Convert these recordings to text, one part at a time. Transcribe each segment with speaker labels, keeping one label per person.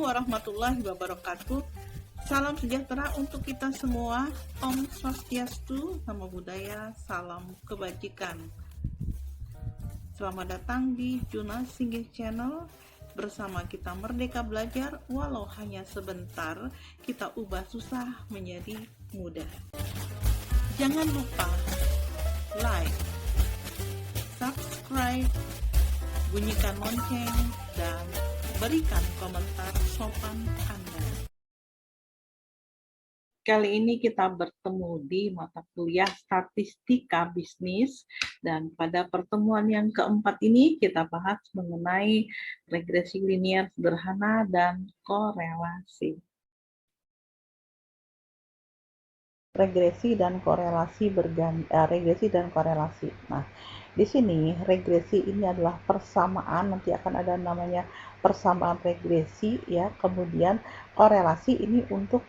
Speaker 1: warahmatullahi wabarakatuh. Salam sejahtera untuk kita semua. Om Swastiastu, Namo Buddhaya, salam kebajikan. Selamat datang di Juna Singgih Channel. Bersama kita merdeka belajar, walau hanya sebentar, kita ubah susah menjadi mudah. Jangan lupa like, subscribe, bunyikan lonceng, dan berikan komentar sopan Anda. Kali ini kita bertemu di mata kuliah Statistika Bisnis, dan pada pertemuan yang keempat ini kita bahas mengenai regresi linier sederhana dan korelasi. Regresi dan korelasi regresi dan korelasi. Nah, di sini regresi ini adalah persamaan, nanti akan ada namanya persamaan regresi ya. Kemudian korelasi ini untuk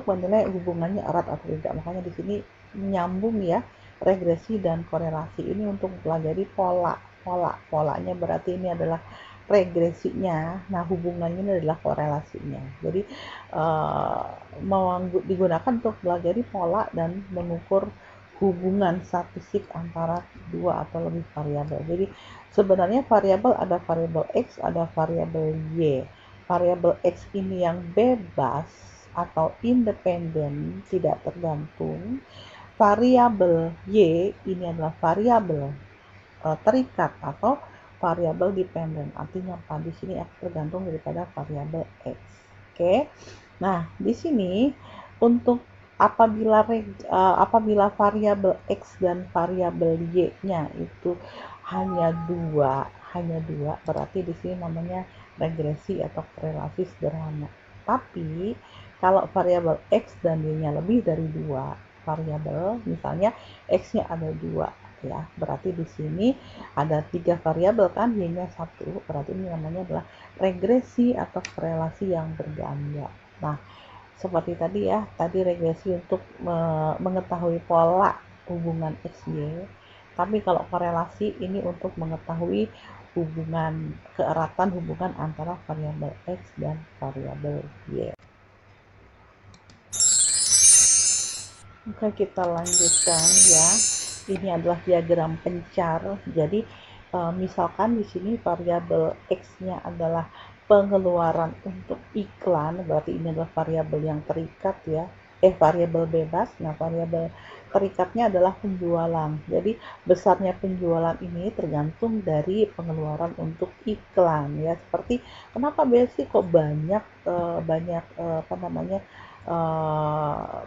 Speaker 1: menilai hubungannya erat atau tidak. Makanya di sini nyambung ya, regresi dan korelasi ini untuk mempelajari polanya berarti ini adalah regresinya, nah hubungannya ini adalah korelasinya. Jadi digunakan untuk mempelajari pola dan mengukur hubungan statistik antara dua atau lebih variabel. Jadi sebenarnya variabel ada variabel X, ada variabel Y. Variabel X ini yang bebas atau independen, tidak tergantung. Variabel Y ini adalah variabel terikat atau variabel dependen. Artinya apa? Di sini tergantung daripada variabel X. Oke. Nah, di sini untuk apabila variabel X dan variabel Y-nya itu hanya dua, berarti di sini namanya regresi atau korelasi sederhana. Tapi kalau variabel X dan Y-nya lebih dari dua variabel, misalnya X-nya ada dua ya, berarti di sini ada 3 variabel kan, Y-nya 1, berarti ini namanya adalah regresi atau korelasi yang berganda. Nah, seperti tadi ya, tadi regresi untuk mengetahui pola hubungan XY, tapi kalau korelasi ini untuk mengetahui keeratan hubungan antara variabel X dan variabel Y. Oke, kita lanjutkan ya. Ini adalah diagram pencar. Jadi misalkan di sini variabel X-nya adalah pengeluaran untuk iklan, berarti ini adalah variabel yang terikat ya. Variabel bebas. Nah, variabel terikatnya adalah penjualan. Jadi besarnya penjualan ini tergantung dari pengeluaran untuk iklan ya. Seperti kenapa BSI kok banyak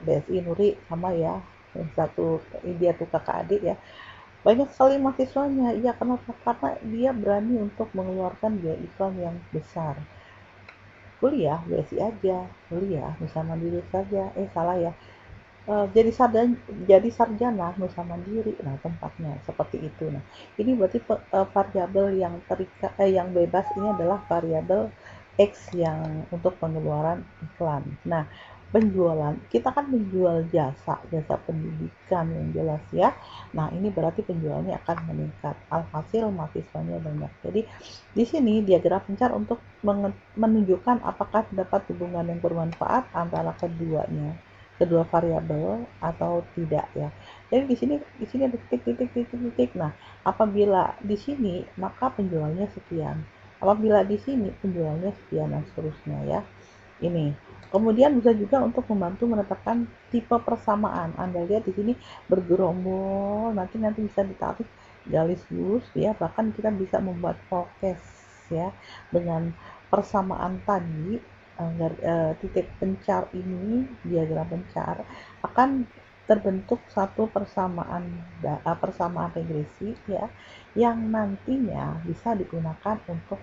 Speaker 1: BSI Nuri sama ya, satu dia tuh kakak adik ya, banyak sekali mahasiswanya. Iya, kenapa? Karena dia berani untuk mengeluarkan biaya iklan yang besar. Kuliah BSI aja, kuliah Nusa Mandiri saja, salah ya, jadi sarjana Nusa Mandiri. Nah, tempatnya seperti itu. Nah, ini berarti variabel yang terikat yang bebas ini adalah variabel X yang untuk pengeluaran iklan. Nah, penjualan, kita kan menjual jasa pendidikan yang jelas ya. Nah, ini berarti penjualannya akan meningkat. Alhasil mahasiswanya banyak. Jadi di sini diagram pencar untuk menunjukkan apakah terdapat hubungan yang bermanfaat antara kedua variabel atau tidak ya. Jadi di sini ada titik. Nah, apabila di sini maka penjualnya sekian. Apabila di sini penjualnya sekian dan seterusnya ya. Ini. Kemudian bisa juga untuk membantu menetapkan tipe persamaan. Anda lihat di sini bergerombol, nanti bisa ditarik garis lurus ya, bahkan kita bisa membuat forecast ya dengan persamaan tadi. Titik pencar ini, diagram pencar, akan terbentuk satu persamaan regresi ya, yang nantinya bisa digunakan untuk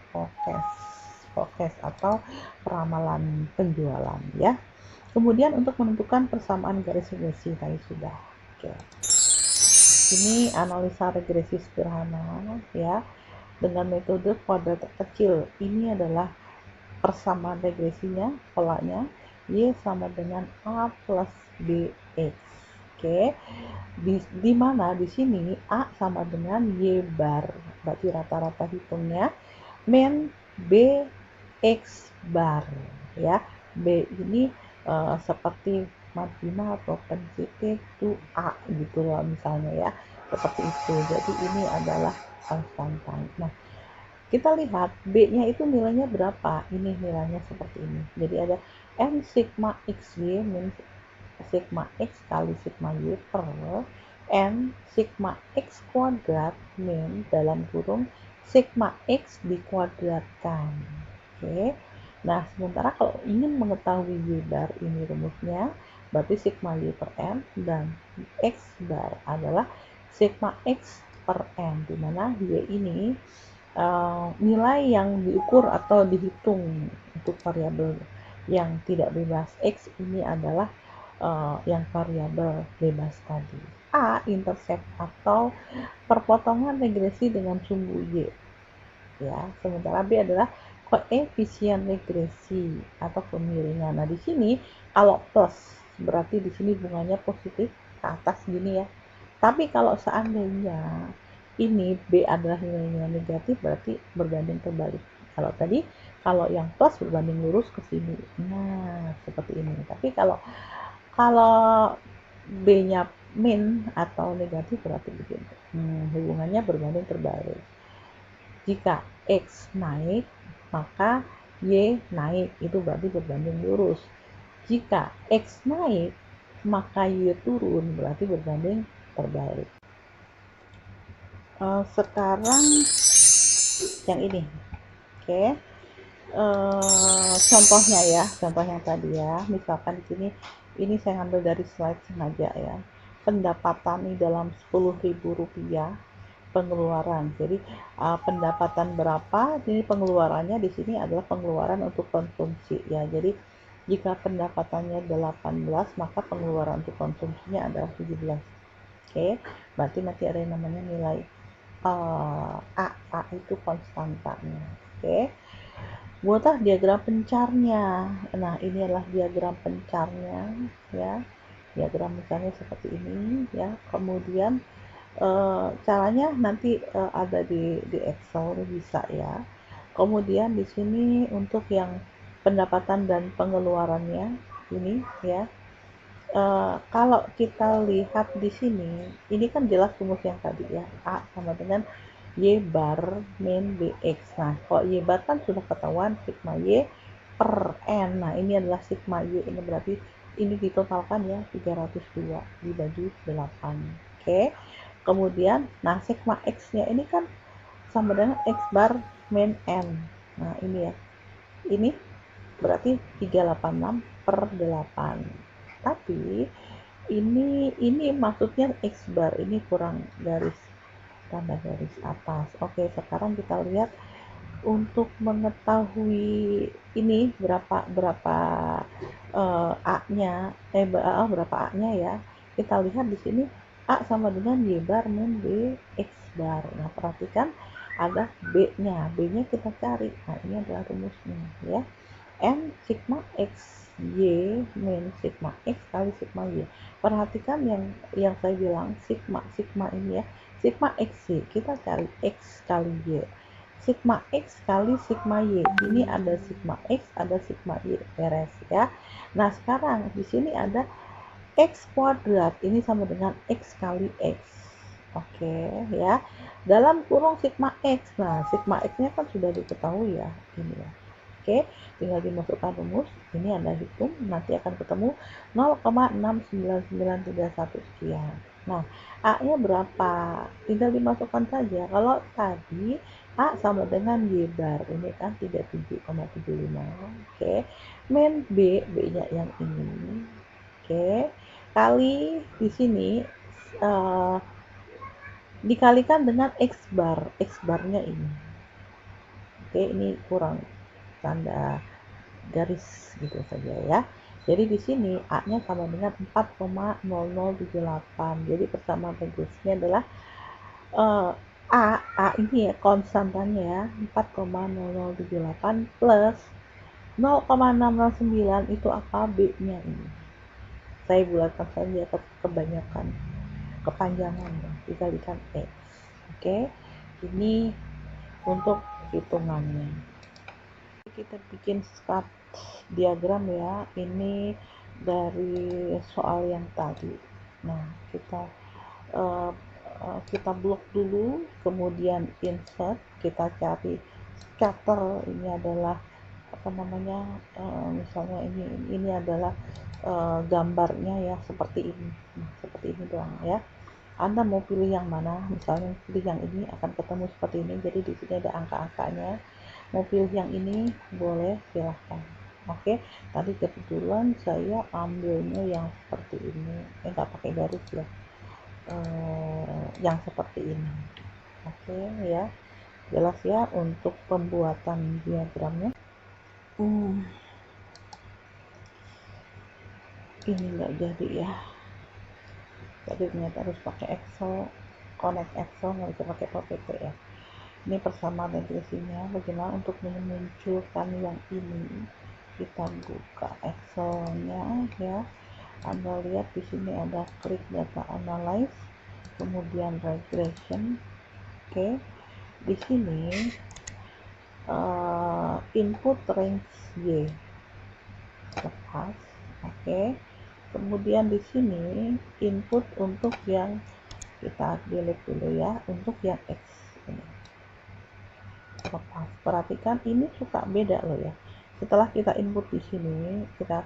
Speaker 1: forecast atau peramalan penjualan ya. Kemudian untuk menentukan persamaan garis regresi tadi sudah. Oke. Ini analisa regresi sederhana ya dengan metode kuadrat terkecil. Ini adalah persamaan regresinya, polanya Y sama dengan A plus BX. Oke. Di mana di sini A sama dengan Y bar, berarti rata-rata hitungnya, min B X bar ya. B ini seperti marginal atau sensitif to A gitu loh misalnya ya, seperti itu. Jadi ini adalah konstantan. Nah, kita lihat B-nya itu nilainya berapa. Ini nilainya seperti ini. Jadi ada M sigma XY min sigma X kali sigma Y per N sigma X kuadrat min dalam kurung sigma X dikuadratkan. Oke. Nah, sementara kalau ingin mengetahui Y bar, ini rumusnya, berarti sigma Y per N dan X bar adalah sigma X per N, di mana Y ini nilai yang diukur atau dihitung untuk variabel yang tidak bebas. X ini adalah yang variabel bebas tadi. A, intercept atau perpotongan regresi dengan sumbu Y. Ya, sementara B adalah koefisien regresi atau kemiringan. Nah, di sini kalau plus berarti di sini bunganya positif ke atas gini ya. Tapi kalau seandainya ini B adalah nilainya negatif, berarti berbanding terbalik. Kalau tadi, kalau yang plus berbanding lurus ke sini. Nah, seperti ini. Tapi kalau kalau B-nya min atau negatif berarti begini. Hubungannya berbanding terbalik. Jika X naik, maka Y naik. Itu berarti berbanding lurus. Jika X naik, maka Y turun. Berarti berbanding terbalik. Sekarang yang ini. Oke. Contohnya ya, contoh yang tadi ya. Misalkan di sini ini saya ambil dari slide sengaja ya. Pendapatan ini dalam Rp10.000 pengeluaran. Jadi pendapatan berapa? Ini pengeluarannya di sini adalah pengeluaran untuk konsumsi ya. Jadi jika pendapatannya 18, maka pengeluaran untuk konsumsinya adalah 17. Oke, berarti nanti ada yang namanya nilai A itu konstantanya. Oke. Buatlah diagram pencarnya. Nah, ini adalah diagram pencarnya ya. Diagram misalnya seperti ini ya. Kemudian caranya nanti ada di Excel bisa ya. Kemudian di sini untuk yang pendapatan dan pengeluarannya ini ya. Kalau kita lihat di sini, ini kan jelas rumus yang tadi ya. A sama dengan Y bar min BX. Nah, kalau Y bar kan sudah ketahuan sigma Y per N. Nah, ini adalah sigma Y. Ini berarti ini ditotalkan ya 302 dibagi 8. Oke. Kemudian, nah sigma X-nya ini kan sama dengan X bar min N. Nah, ini ya. Ini berarti 386 per 8. Tapi ini maksudnya X bar, ini kurang garis, tanda garis atas. Oke, sekarang kita lihat untuk mengetahui ini berapa A-nya berapa A-nya ya. Kita lihat di sini A sama dengan Y bar min B X bar. Nah, perhatikan ada B-nya. B-nya kita cari. Nah, ini adalah rumusnya ya. N sigma X Y min sigma X kali sigma Y. Perhatikan yang saya bilang sigma ini ya. Sigma X Y, kita cari X kali Y. Sigma X kali sigma Y. Ini ada sigma X, ada sigma Y, beres ya. Nah, sekarang di sini ada X kuadrat. Ini sama dengan X kali X. Oke ya. Dalam kurung sigma X. Nah, sigma X-nya kan sudah diketahui ya. Ini ya. Oke, tinggal dimasukkan rumus. Ini Anda hitung, nanti akan ketemu 0,69931 sekian. Nah, A-nya berapa? Tinggal dimasukkan saja. Kalau tadi A sama dengan Y bar, ini kan 37,75. Oke, min B, B-nya yang ini. Oke, kali di sini dikalikan dengan X bar. X barnya ini. Oke, ini kurang tanda garis gitu saja ya. Jadi di sini A-nya sama dengan 4,0078. Jadi persamaan regresinya adalah A ini ya konstantannya ya, 4,0078 plus 0,609 itu apa? B-nya ini. Saya bulatkan saja kebanyakan kepanjangan ya, dikalikan X. Oke. Ini untuk hitungannya. kita bikin sketch diagram ya, ini dari soal yang tadi. Nah, kita blok dulu, kemudian insert, kita cari scatter, ini adalah apa namanya, misalnya ini adalah gambarnya ya, seperti ini. Nah, seperti ini doang ya. Anda mau pilih yang mana? Misalnya pilih yang ini, akan ketemu seperti ini. Jadi di sini ada angka-angkanya. Mau pilih yang ini, boleh, silahkan. Oke, tadi kebetulan saya ambilnya yang seperti ini. Nggak pakai garis ya. Yang seperti ini. Oke ya, jelas ya untuk pembuatan diagramnya. Ini nggak jadi ya. Tadi ternyata harus pakai Excel, connect Excel, nggak bisa pakai PPT ya. Ini persamaan definisinya. Bagaimana untuk memunculkan yang ini? Kita buka Excel-nya ya. Anda lihat di sini ada klik data analyze, kemudian regression. Oke, di sini input range Y lepas. Oke, kemudian di sini input untuk yang kita delete dulu ya, untuk yang X ini lepas. Perhatikan ini suka beda loh ya. Setelah kita input di sini, kita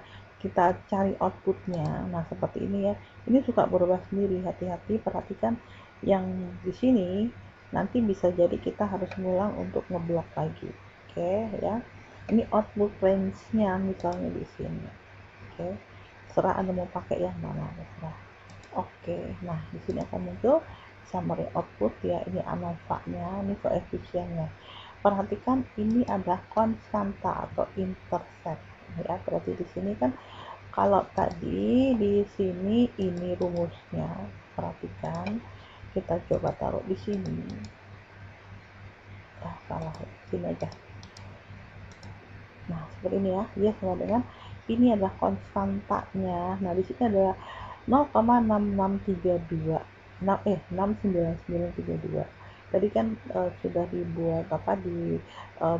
Speaker 1: cari outputnya. Nah, seperti ini ya. Ini suka berubah sendiri. Hati-hati, perhatikan yang di sini. Nanti bisa jadi kita harus ngulang untuk ngeblok lagi. Oke ya. Ini output range-nya misalnya di sini. Oke. Serah Anda mau pakai yang mana, terserah. Oke. Nah, di sini akan muncul summary output ya. Ini ANOVA-nya, ini koefisiennya. Perhatikan ini adalah konstanta atau intercept ya. Berarti di sini kan kalau tadi di sini ini rumusnya, perhatikan kita coba taruh di sini. Salah, sini aja. Nah, seperti ini ya. Dia sama dengan ini adalah konstantanya. Nah, di sini adalah 0,6632. 69932. Tadi kan sudah dibuat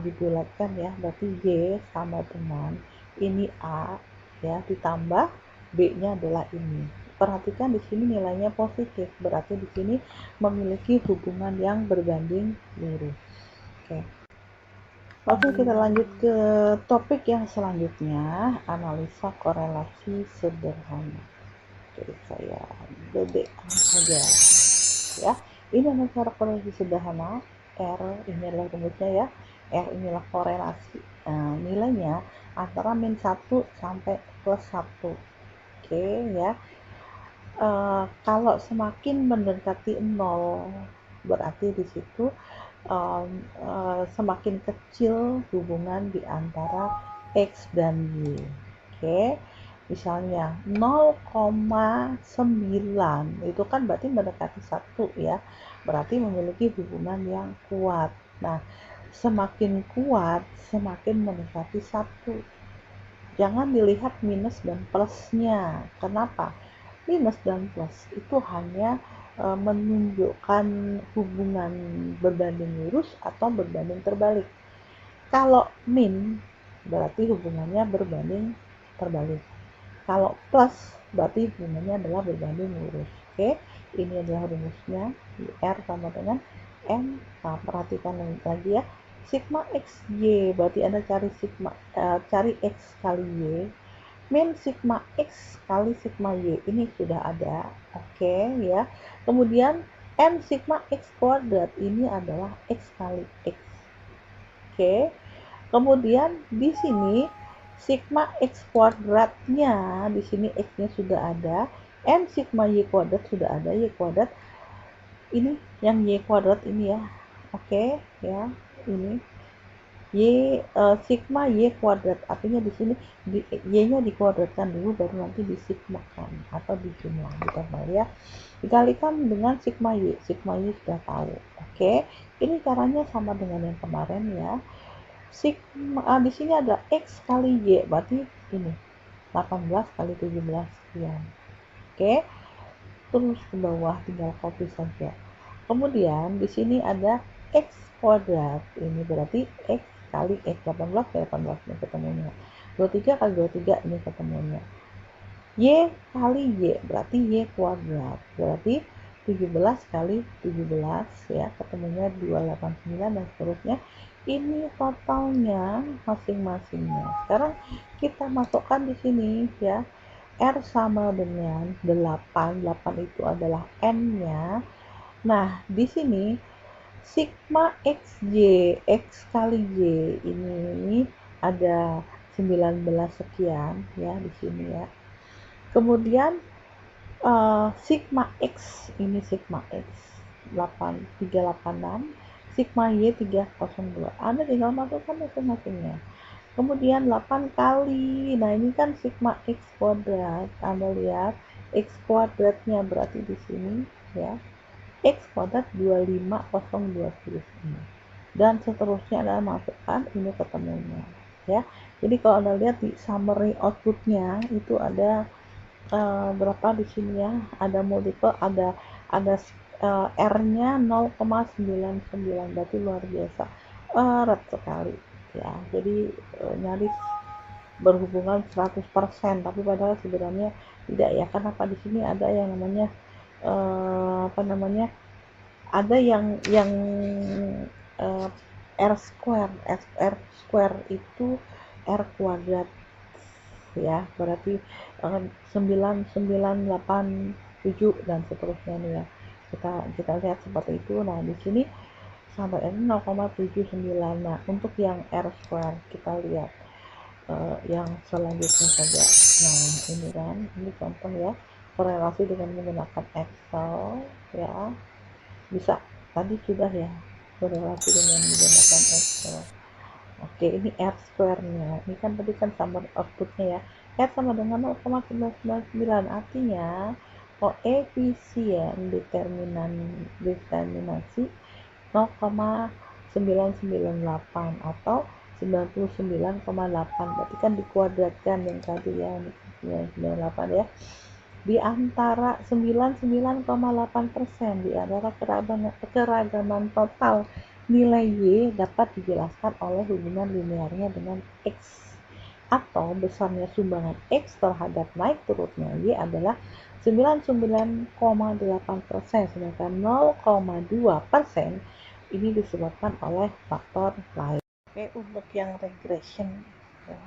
Speaker 1: dibulatkan ya, berarti Y sama dengan ini A ya, ditambah B-nya adalah ini. Perhatikan di sini nilainya positif, berarti di sini memiliki hubungan yang berbanding lurus. Oke, kita lanjut ke topik yang selanjutnya, analisa korelasi sederhana. Jadi saya dedek saja ya. Ini adalah cara korelasi sederhana. R ini adalah rumusnya ya. R inilah korelasi. Nah, nilainya antara -1 sampai +1. Oke ya. Kalau semakin mendekati 0 berarti di situ semakin kecil hubungan di antara X dan Y. Oke, misalnya 0,9 itu kan berarti mendekati 1 ya, berarti memiliki hubungan yang kuat. Nah, semakin kuat semakin mendekati 1. Jangan dilihat minus dan plusnya. Kenapa? Minus dan plus itu hanya menunjukkan hubungan berbanding lurus atau berbanding terbalik. Kalau min berarti hubungannya berbanding terbalik. Kalau plus berarti hubungannya adalah berbanding lurus. Oke, ini adalah rumusnya. R sama dengan M. Nah, perhatikan lagi ya. Sigma X Y berarti Anda cari X kali Y. Min sigma X kali sigma Y ini sudah ada. Oke ya. Kemudian M sigma X kuadrat ini adalah X kali X. Oke. Kemudian di sini sigma X kuadratnya, di sini X-nya sudah ada. M sigma Y kuadrat sudah ada. Y kuadrat ini yang Y kuadrat ini ya. Oke ya. Ini sigma Y kuadrat, artinya di sini Y-nya dikuadratkan dulu baru nanti disigmakan atau dijumlah ditambah ya, dikalikan dengan sigma Y sudah tahu. Oke, ini caranya sama dengan yang kemarin ya. Sigma di sini ada X kali Y, berarti ini 18 kali 17 sekian. Oke, terus ke bawah tinggal copy saja. Kemudian di sini ada X kuadrat, ini berarti X kali X 18 kali 18 ini ketemunya. 23 kali 23 ini ketemunya. Y kali Y berarti Y kuadrat, berarti 17 kali 17 ya, ketemunya 289 dan seterusnya. Ini totalnya masing-masingnya. Sekarang kita masukkan di sini ya. R sama dengan 8. 8 itu adalah N-nya. Nah, di sini sigma XY, X kali Y ini ada 19 sekian ya di sini ya. Kemudian sigma X, ini sigma X 386, sigma Y 302. Anda tinggal masukkan masing-masingnya. Kemudian 8 kali, nah ini kan sigma X kuadrat. Anda lihat X kuadratnya berarti di sini ya. X kuadrat 25020 ini. Dan seterusnya Anda masukkan, ini ketemunya ya. Jadi kalau Anda lihat di summary outputnya itu ada berapa di sini ya, ada multiple, ada R-nya 0,99, berarti luar biasa erat sekali ya. Jadi nyaris berhubungan 100%, tapi padahal sebenarnya tidak ya. Kenapa di sini ada yang namanya ada yang R square. R square itu R kuadrat ya, berarti 9987 dan seterusnya nih ya. Kita lihat seperti itu. Nah, di sini sampai ini 0,79. Nah, untuk yang R square kita lihat yang selanjutnya saja. Nah, ini kan, ini contoh ya, korelasi dengan menggunakan Excel ya. Bisa, tadi sudah ya, korelasi dengan menggunakan Excel. Oke, ini R square-nya. Ini kan tadi kan sama outputnya ya. R sama dengan 0,999. Artinya, koefisien determinasi 0,998 atau 99,8. Berarti kan dikuadratkan yang tadi ya, 998 ya. Di antara 99,8% di antara keragaman total nilai Y dapat dijelaskan oleh hubungan linearnya dengan X, atau besarnya sumbangan X terhadap naik turutnya Y adalah 99,8%, sedangkan 0,2% ini disebabkan oleh faktor lain. Oke, untuk yang regression ya.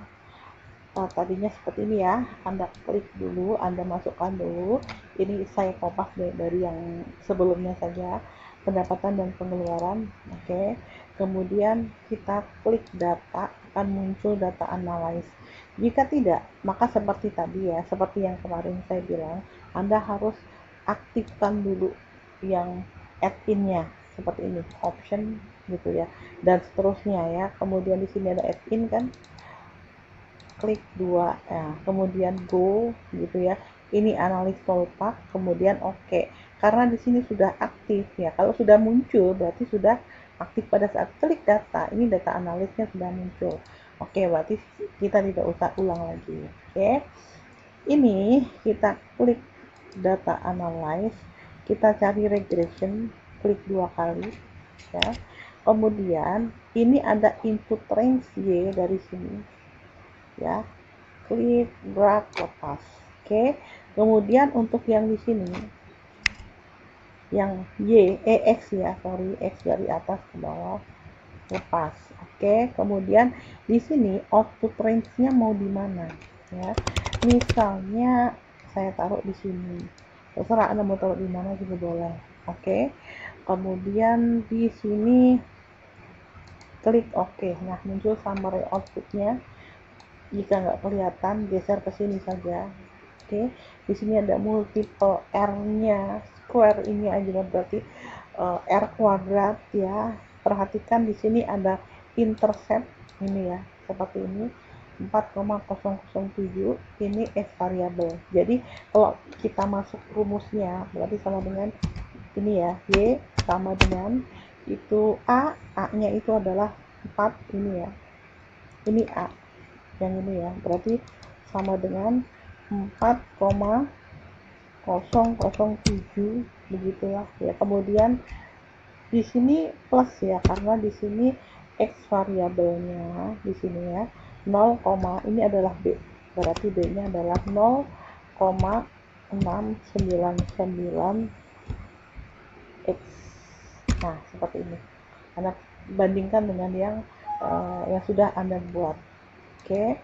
Speaker 1: Nah, tadinya seperti ini ya, Anda klik dulu, Anda masukkan dulu. Ini saya kopas dari yang sebelumnya saja, pendapatan dan pengeluaran. Oke. Kemudian kita klik data, akan muncul data analyze. Jika tidak, maka seperti tadi ya, seperti yang kemarin saya bilang, Anda harus aktifkan dulu yang add-in-nya seperti ini, option gitu ya, dan seterusnya ya. Kemudian di sini ada add-in kan, klik 2 ya, kemudian go gitu ya. Ini analis polpak, kemudian oke. Karena di sini sudah aktif ya. Kalau sudah muncul berarti sudah aktif pada saat klik data. Ini data analisnya sudah muncul. Oke, berarti kita tidak usah ulang lagi. Oke. Ini kita klik data analyze, kita cari regression, klik 2 kali ya. Kemudian ini ada input range Y dari sini ya, klik drag lepas. Oke, kemudian untuk yang di sini yang X ya, sorry, X dari atas ke bawah lepas. Oke, kemudian di sini output range-nya mau di mana ya, misalnya saya taruh di sini, terserah Anda mau taruh di mana juga boleh. Oke, kemudian di sini klik oke. Nah, muncul summary outputnya. Jika nggak kelihatan, geser ke sini saja. Oke, di sini ada multiple R-nya, square ini aja berarti R kuadrat ya. Perhatikan di sini ada intercept ini ya, seperti ini 4,007, ini X variable. Jadi kalau kita masuk rumusnya berarti sama dengan ini ya, Y sama dengan itu A-nya itu adalah 4 ini ya. Ini A yang ini ya, berarti sama dengan 4,007 begitulah ya. Kemudian di sini plus ya, karena di sini X variabelnya di sini ya 0, ini adalah B, berarti B nya adalah 0,699 X. Nah seperti ini, Anda bandingkan dengan yang sudah Anda buat. Oke,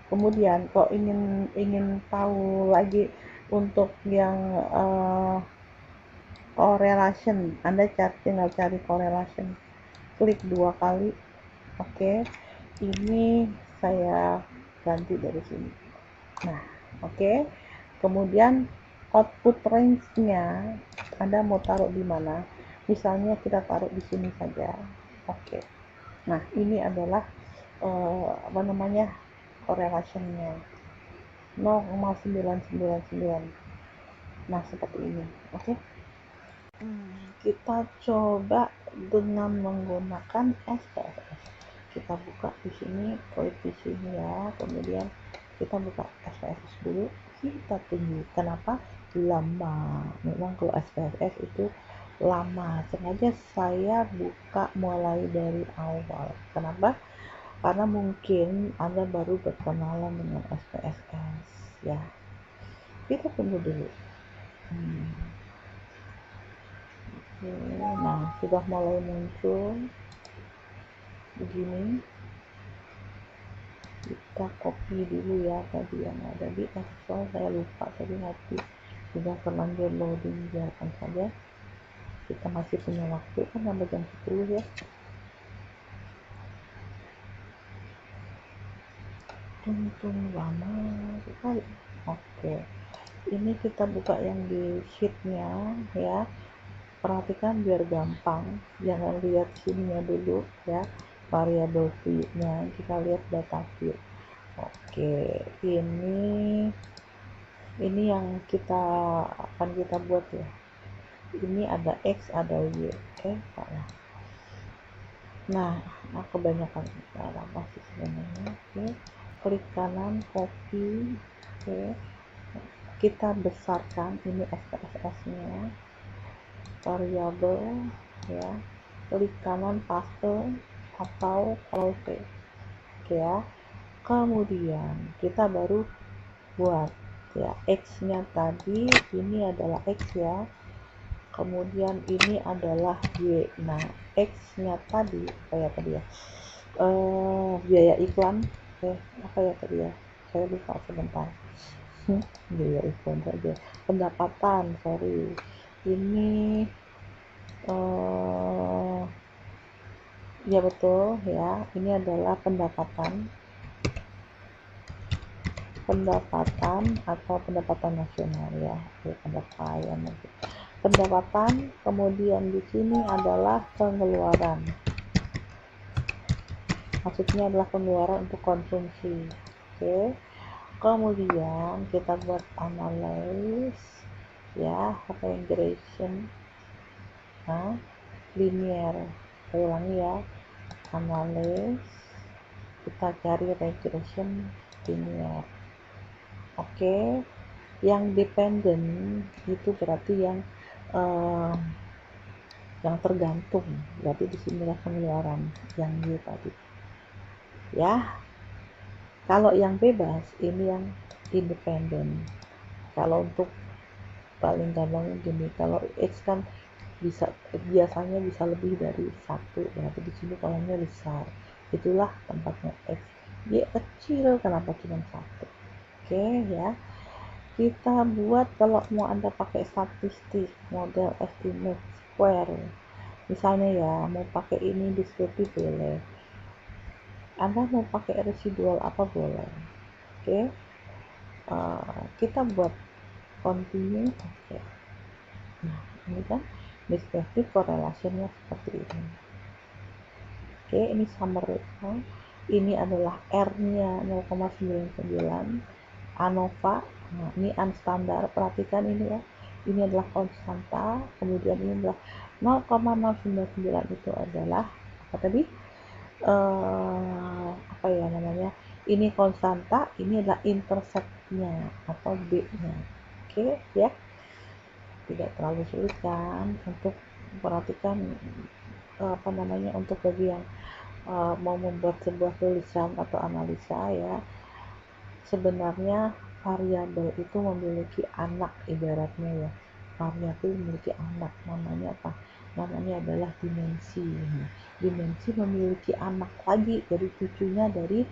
Speaker 1: kemudian kalau ingin tahu lagi untuk yang correlation, Anda tinggal cari correlation, klik 2 kali. Oke, ini saya ganti dari sini. Nah, oke. Kemudian output range-nya Anda mau taruh di mana? Misalnya kita taruh di sini saja. Oke. Nah, ini adalah apa namanya? Correlation-nya 0,999. Nah, seperti ini. Oke. Kita coba dengan menggunakan SPSS. Kita buka di sini, klik di sini ya. Kemudian kita buka SPSS dulu. Kita tunggu. Kenapa? Lama. Memang kalau SPSS itu lama. Sengaja saya buka mulai dari awal. Kenapa? Karena mungkin Anda baru berkenalan dengan SPSS ya. Kita tunggu dulu. Nah, sudah mulai muncul begini. Kita copy dulu ya tadi yang ada di Excel, saya lupa tadi nanti sudah terlanjur loading, biarkan saja, kita masih punya waktu kan sampai jam 10 ya. Tunggu lama sekali. Oke, ini kita buka yang di sheetnya ya, perhatikan biar gampang, jangan lihat sininya dulu ya, variable view nya kita lihat data view. Oke, ini yang akan kita buat ya. Ini ada X, ada Y. Oke, nah kebanyakan sekarang masih sebenarnya. Oke, klik kanan, copy. Oke, kita besarkan ini SPSS nya, variabel ya, klik kanan, paste atau close. Oke ya, kemudian kita baru buat ya, X nya tadi ini adalah X ya, kemudian ini adalah Y. Nah, X nya tadi apa ya tadi ya, biaya iklan, apa ya tadi ya, saya lupa sebentar. Biaya iklan saja, pendapatan, sorry, ini ya betul ya, ini adalah pendapatan atau pendapatan nasional ya, pendapatan. Kemudian di sini adalah pengeluaran, maksudnya adalah pengeluaran untuk konsumsi. Oke, kemudian kita buat analysis ya, regression, linear. Saya ulangi ya, analysis, kita cari regression linear. Oke, yang dependent itu berarti yang tergantung, berarti disinilah pengeluaran yang Y tadi ya. Kalau yang bebas ini yang independent. Kalau untuk paling gampang gini, kalau X kan biasanya bisa lebih dari 1, berarti di sini kolomnya besar, itulah tempatnya X. Y kecil, kenapa cuma 1? Oke ya, kita buat kalau mau Anda pakai statistik, model estimate square misalnya ya, mau pakai ini deskriptif boleh, Anda mau pakai residual apa boleh. Oke, kita buat continue. Oke, nah ini kan deskriptif korelasinya seperti ini. Oke, ini summary. Ini adalah R nya 0,99, ANOVA. Nah, ini unstandard, perhatikan ini ya, ini adalah konstanta, kemudian ini adalah 0,699, itu adalah apa tadi, apa ya namanya, ini konstanta, ini adalah interceptnya atau B nya. Oke ya, tidak terlalu sulit kan untuk perhatikan apa namanya, untuk bagi yang mau membuat sebuah tulisan atau analisa ya, sebenarnya variabel itu memiliki anak, ibaratnya ya, variabel itu memiliki anak, namanya apa, namanya adalah dimensi. Nah, dimensi memiliki anak lagi dari cucunya dari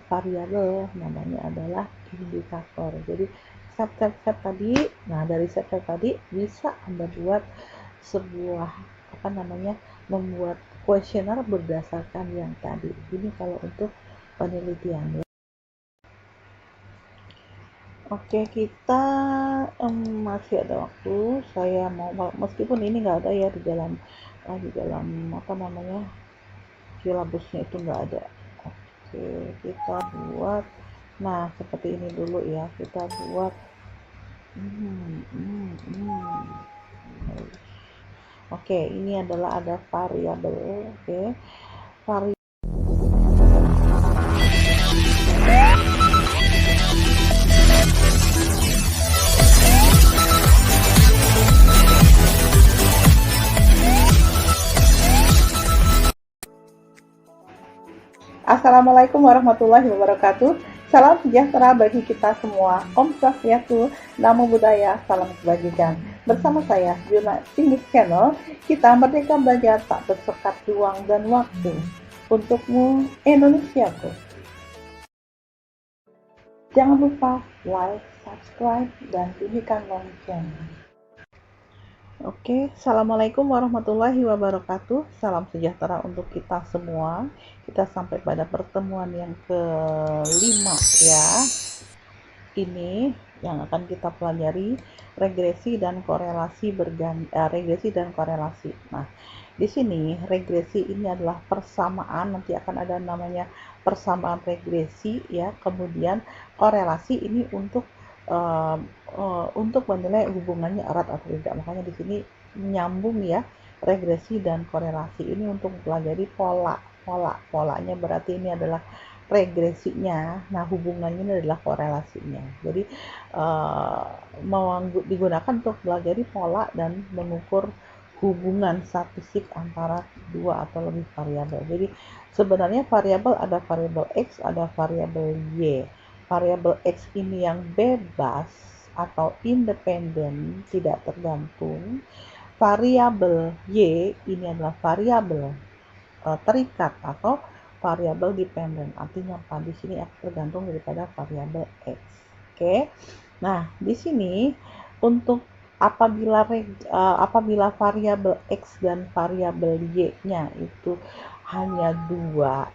Speaker 1: variabel, namanya adalah indikator. Jadi step-step tadi, nah dari step-step tadi bisa Anda buat sebuah apa namanya, membuat kuesioner berdasarkan yang tadi. Ini kalau untuk penelitian ya. Oke, kita masih ada waktu. Saya mau, meskipun ini nggak ada ya di dalam apa namanya, silabusnya itu nggak ada. Oke, kita buat. Nah, seperti ini dulu ya. Kita buat. Hmm, hmm, hmm. Oke, ini adalah ada variabel. Oke, variabel. Assalamualaikum warahmatullahi wabarakatuh. Salam sejahtera bagi kita semua. Om Swastiastu, Namo Buddhaya, salam kebajikan. Bersama saya, Juna English Channel, kita merdeka belajar tak bersekat ruang dan waktu. Untukmu, Indonesiaku. Jangan lupa like, subscribe, dan bunyikan lonceng. Oke, assalamualaikum warahmatullahi wabarakatuh. Salam sejahtera untuk kita semua. Kita sampai pada pertemuan yang kelima ya. Ini yang akan kita pelajari regresi dan korelasi regresi dan korelasi. Nah, di sini regresi ini adalah persamaan, nanti akan ada namanya persamaan regresi ya. Kemudian korelasi ini untuk menilai hubungannya erat atau tidak. Makanya di sini menyambung ya, regresi dan korelasi ini untuk mempelajari polanya, berarti ini adalah regresinya. Nah, hubungannya ini adalah korelasinya. Jadi digunakan untuk mempelajari pola dan mengukur hubungan statistik antara dua atau lebih variabel. Jadi sebenarnya variabel ada variabel X, ada variabel Y. Variabel X ini yang bebas atau independen, tidak tergantung. Variabel Y ini adalah variabel terikat atau variabel dependen. Artinya apa? Di sini akan tergantung daripada variabel X. Oke. Nah, di sini untuk apabila variabel X dan variabel Y-nya itu hanya dua,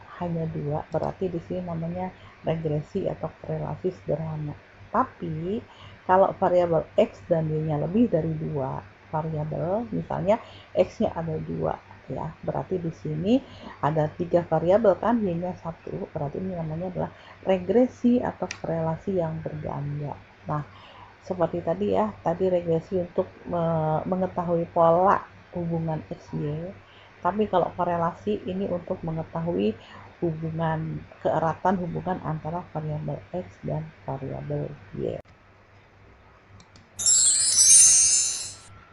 Speaker 1: berarti di sini namanya regresi atau korelasi sederhana. Tapi kalau variabel X dan Y-nya lebih dari dua variabel, misalnya X-nya ada dua ya, berarti di sini ada 3 variabel kan, Y-nya 1, berarti ini namanya adalah regresi atau korelasi yang berganda. Nah, seperti tadi ya, tadi regresi untuk mengetahui pola hubungan XY, tapi kalau korelasi ini untuk mengetahui keeratan hubungan antara variabel X dan variabel Y.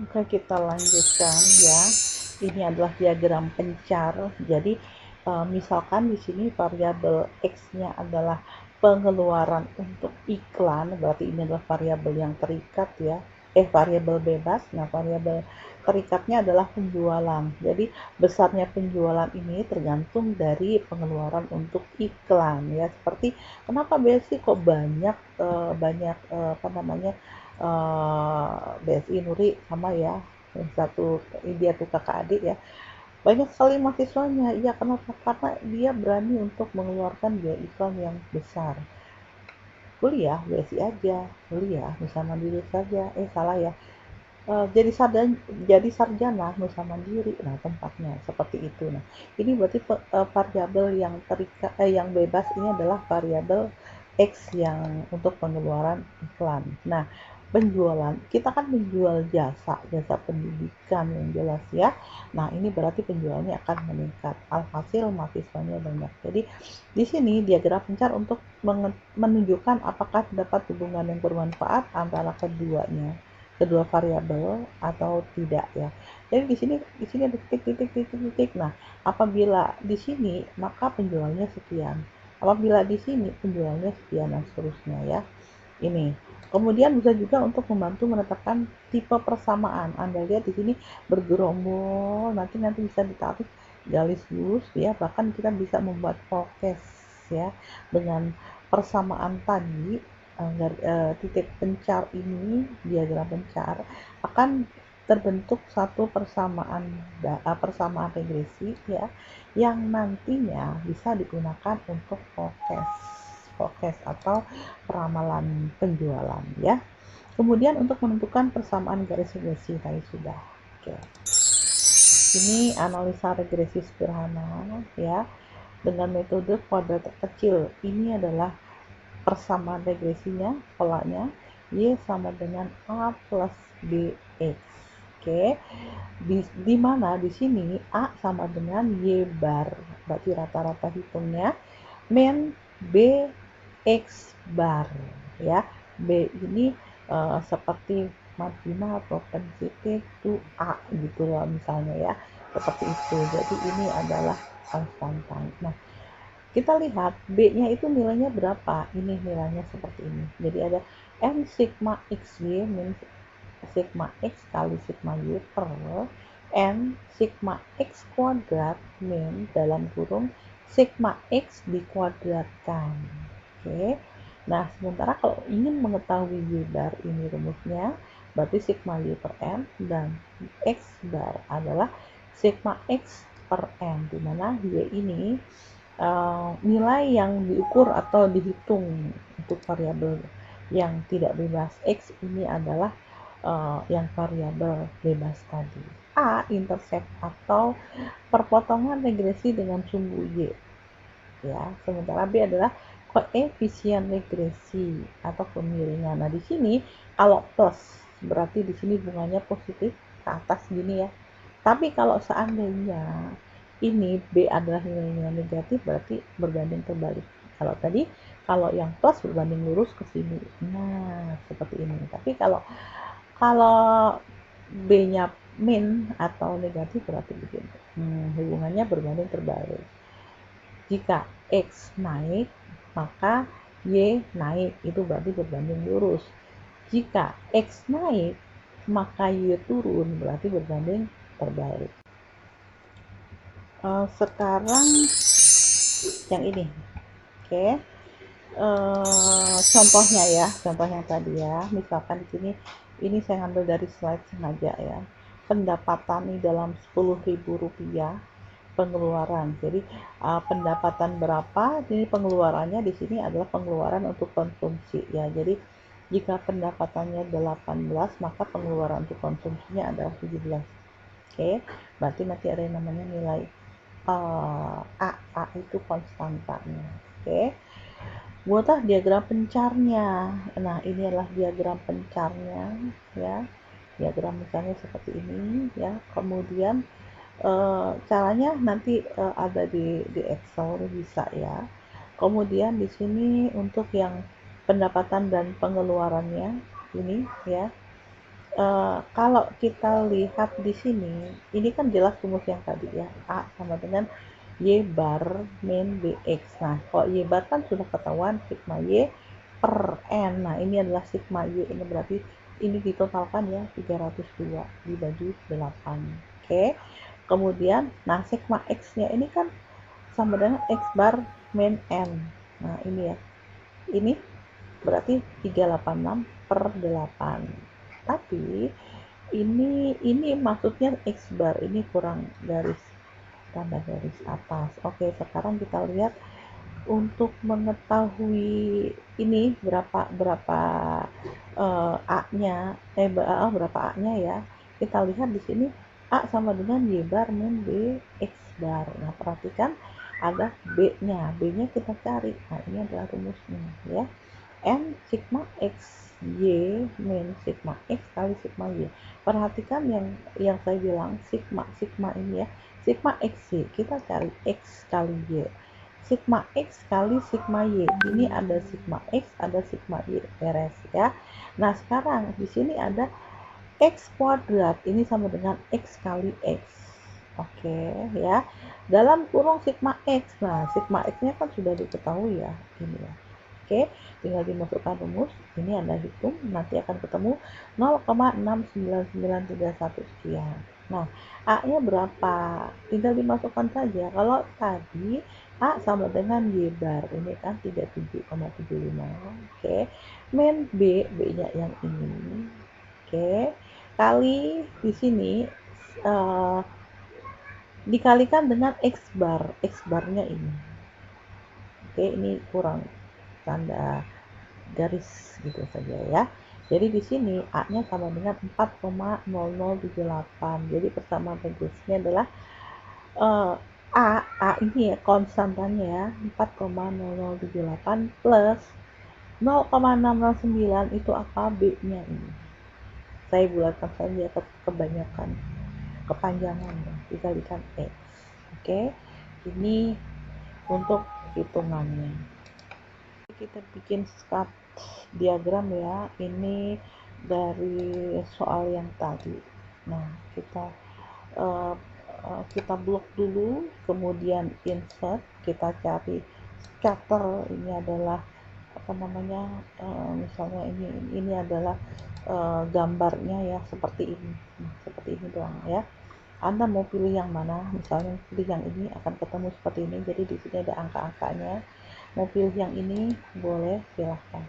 Speaker 1: Oke, kita lanjutkan ya. Ini adalah diagram pencar. Jadi misalkan di sini variabel X-nya adalah pengeluaran untuk iklan, berarti ini adalah variabel yang terikat ya. Variabel bebas. Nah, variabel terikatnya adalah penjualan. Jadi besarnya penjualan ini tergantung dari pengeluaran untuk iklan ya. Seperti kenapa BSI kok banyak apa namanya, BSI Nuri sama ya, satu, dia tuh kakak adik ya, banyak sekali mahasiswanya. Iya, kenapa? Karena dia berani untuk mengeluarkan biaya iklan yang besar. Kuliah BSI aja, kuliah Nusa Mandiri saja, salah ya, jadi sarjana Nusa Mandiri. Nah, tempatnya seperti itu. Nah, ini berarti variabel yang yang bebas ini adalah variabel X yang untuk pengeluaran iklan. Nah, penjualan, kita kan menjual jasa pendidikan yang jelas ya. Nah, ini berarti penjualannya akan meningkat, alhasil mahasiswanya banyak. Jadi di sini diagram pencar untuk menunjukkan apakah terdapat hubungan yang bermanfaat antara keduanya. kedua variabel atau tidak ya. Jadi di sini ada titik. Nah, apabila di sini maka penjualnya sekian. Apabila di sini penjualnya sekian dan seterusnya ya. Ini. Kemudian bisa juga untuk membantu menetapkan tipe persamaan. Anda lihat di sini bergerombol, nanti bisa ditarik garis lurus ya, bahkan kita bisa membuat forecast ya dengan persamaan tadi. Titik pencar ini, diagram pencar akan terbentuk satu persamaan regresi ya yang nantinya bisa digunakan untuk forecast atau peramalan penjualan ya. Kemudian untuk menentukan persamaan garis regresi tadi sudah. Oke. Ini analisa regresi sederhana ya dengan metode kuadrat terkecil. Ini adalah persamaan regresinya, polanya Y sama dengan A plus BX. Oke. Di mana di sini A sama dengan Y bar. Berarti rata-rata hitungnya min B X bar ya. B ini seperti marginal propensity to A gitu loh misalnya ya, seperti itu. Jadi ini adalah konstantan. Nah, kita lihat B-nya itu nilainya berapa. Ini nilainya seperti ini. Jadi ada M sigma XY min sigma X kali sigma Y per N sigma X kuadrat min dalam kurung sigma X dikuadratkan. Oke. Nah, sementara kalau ingin mengetahui Y bar, ini rumusnya, berarti sigma Y per N dan X bar adalah sigma X per N, di mana Y ini nilai yang diukur atau dihitung untuk variabel yang tidak bebas. X ini adalah yang variabel bebas tadi. A, intercept atau perpotongan regresi dengan sumbu Y. Ya, sementara B adalah koefisien regresi atau kemiringan. Nah, di sini kalau plus berarti di sini bunganya positif ke atas gini ya. Tapi kalau seandainya ini B adalah nilainya negatif berarti berbanding terbalik. Kalau yang plus berbanding lurus ke sini. Nah, seperti ini. Tapi kalau B-nya min atau negatif berarti begini. Hubungannya berbanding terbalik. Jika X naik, maka Y naik, itu berarti berbanding lurus. Jika X naik, maka Y turun, berarti berbanding terbalik. Sekarang yang ini, oke. Contohnya ya, contoh yang tadi ya, misalkan di sini, ini saya ambil dari slide sengaja ya. Pendapatan ini dalam Rp10.000 pengeluaran. Jadi pendapatan berapa? Ini pengeluarannya di sini adalah pengeluaran untuk konsumsi ya. Jadi jika pendapatannya 18, maka pengeluaran untuk konsumsinya adalah 17. Oke, berarti nanti ada yang namanya nilai A itu konstantanya. Oke. Buatlah diagram pencarnya. Nah, ini adalah diagram pencarnya ya. Diagram pencarnya seperti ini ya. Kemudian caranya nanti ada di Excel bisa ya. Kemudian di sini untuk yang pendapatan dan pengeluarannya ini ya. Kalau kita lihat di sini, ini kan jelas rumus yang tadi ya, A sama dengan Y bar min BX. Nah, kalau Y bar kan sudah ketahuan sigma Y per N. Nah, ini adalah sigma Y, ini berarti ini ditotalkan ya 302 dibagi 8. Oke. Kemudian, nah sigma X-nya ini kan sama dengan X bar min N. Nah, ini ya. Ini berarti 386 per 8. Tapi ini maksudnya X bar, ini kurang garis, tambah garis atas. Oke, sekarang kita lihat untuk mengetahui ini berapa A-nya berapa A-nya ya. Kita lihat di sini A sama dengan Y bar min B X bar. Nah, perhatikan ada B-nya. B-nya kita cari. Nah, ini adalah rumusnya ya. N sigma X Y min sigma X kali sigma Y. Perhatikan yang saya bilang sigma ini ya. Sigma XY, kita cari X kali Y. Sigma X kali sigma Y. Ini ada sigma X, ada sigma Y, beres ya. Nah, sekarang di sini ada X kuadrat ini sama dengan X kali X. Oke, ya. Dalam kurung sigma X. Nah, sigma X-nya kan sudah diketahui ya, ini ya. Oke, tinggal dimasukkan rumus. Ini Anda hitung, nanti akan ketemu 0,69931 sekian. Nah, A-nya berapa? Tinggal dimasukkan saja. Kalau tadi A sama dengan Y bar, ini kan 37,75. Oke, min B, B-nya yang ini. Oke, kali di sini uh, dikalikan dengan X bar. X barnya ini. Oke, ini kurang tanda garis gitu saja ya. Jadi di sini A-nya sama dengan 4,0078. Jadi persamaan rumusnya adalah uh, A ini ya konstantannya ya 4,0078 plus 0,609 itu apa? B-nya ini. Saya bulatkan saja kebanyakan kepanjangan ya, dikalikan X. Oke, ini untuk hitungannya. Kita bikin skop diagram ya, ini dari soal yang tadi. Nah, uh, kita blok dulu, kemudian insert, kita cari scatter. Ini adalah apa namanya, misalnya ini adalah gambarnya ya, seperti ini. Seperti ini doang ya. Anda mau pilih yang mana? Misalnya pilih yang ini, akan ketemu seperti ini. Jadi di sini ada angka-angkanya. Mau pilih yang ini, boleh, silahkan.